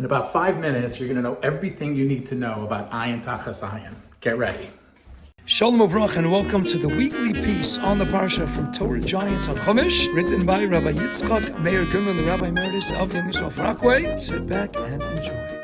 In about 5 minutes, you're going to know everything you need to know about ayin tachas ayin. Get ready. Shalom Avrach, and welcome to the weekly piece on the Parsha from Torah Giants on Chumash, written by Rabbi Rabbi Goodman, the Rabbi Emeritus of Young Yisrael Rockaway. Sit back and enjoy.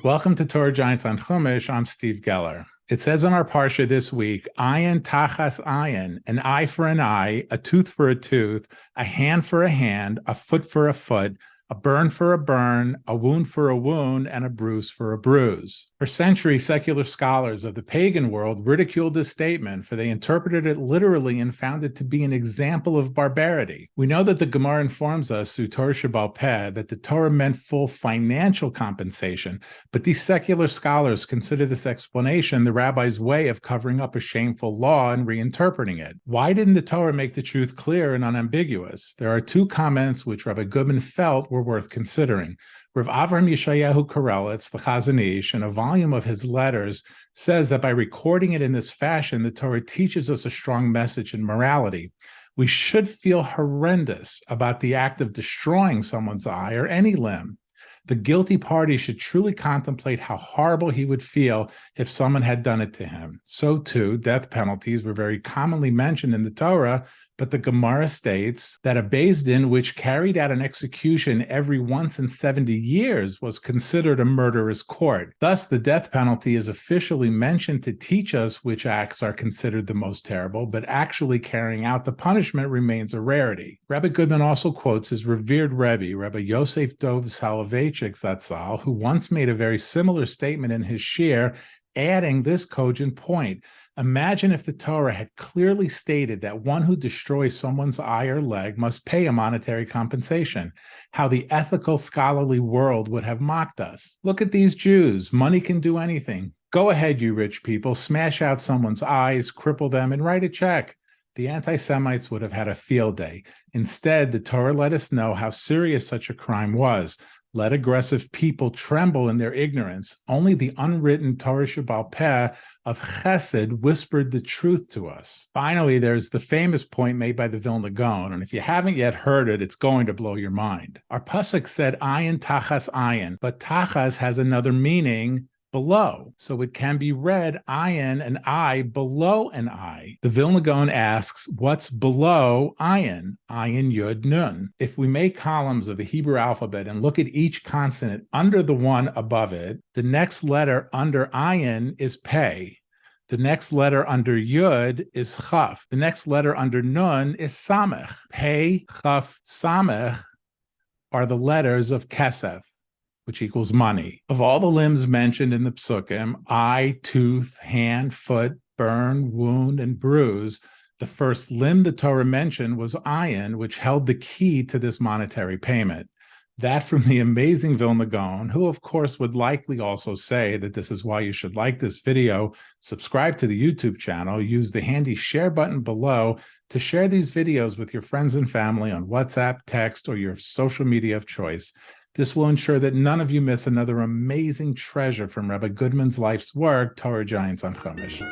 Welcome to Torah Giants on Chumash. I'm Steve Geller. It says on our Parsha this week, ayin tachas ayin, an eye for an eye, a tooth for a tooth, a hand for a hand, a foot for a foot, a burn for a burn, a wound for a wound, and a bruise for a bruise. For centuries, secular scholars of the pagan world ridiculed this statement, for they interpreted it literally and found it to be an example of barbarity. We know that the Gemara informs us through Torah Shebal Peh that the Torah meant full financial compensation, but these secular scholars consider this explanation the rabbi's way of covering up a shameful law and reinterpreting it. Why didn't the Torah make the truth clear and unambiguous? There are two comments which Rabbi Goodman felt were worth considering. Rav Avram Yeshayahu Karelitz, the Chazon Ish, in a volume of his letters, says that by recording it in this fashion, the Torah teaches us a strong message in morality. We should feel horrendous about the act of destroying someone's eye or any limb. The guilty party should truly contemplate how horrible he would feel if someone had done it to him. So too, death penalties were very commonly mentioned in the Torah, but the Gemara states that a Beis Din which carried out an execution every once in 70 years was considered a murderous court. Thus, the death penalty is officially mentioned to teach us which acts are considered the most terrible, but actually carrying out the punishment remains a rarity. Rabbi Goodman also quotes his revered Rebbe, Rabbi Yosef Dov Soloveitchik Zatzal, who once made a very similar statement in his shir, adding this cogent point. Imagine if the Torah had clearly stated that one who destroys someone's eye or leg must pay a monetary compensation. How the ethical, scholarly world would have mocked us. Look at these Jews. Money can do anything. Go ahead, you rich people. Smash out someone's eyes, cripple them, and write a check. The anti-Semites would have had a field day. Instead, the Torah let us know how serious such a crime was. Let aggressive people tremble in their ignorance. Only the unwritten Torah Shebal Peh of Chesed whispered the truth to us. Finally, there's the famous point made by the Vilna Goans, and if you haven't yet heard it, it's going to blow your mind. Our pasuk said ayin tachas ayin, but tachas has another meaning, below. So it can be read ayin, an eye, below an eye. The Vilna Goan asks, what's below ayin? Ayin yud nun. If we make columns of the Hebrew alphabet and look at each consonant under the one above it, the next letter under ayin is pei. The next letter under yud is chaf. The next letter under nun is samech. Pei, chaf, samech are the letters of kesef, which equals money. Of all the limbs mentioned in the pasukim, eye, tooth, hand, foot, burn, wound, and bruise, the first limb the Torah mentioned was ayin, which held the key to this monetary payment. That from the amazing Vilna Goan, who of course would likely also say that this is why you should like this video, subscribe to the YouTube channel, use the handy share button below to share these videos with your friends and family on WhatsApp, text, or your social media of choice. This will ensure that none of you miss another amazing treasure from Rabbi Goodman's life's work, Torah Giants on Chumash.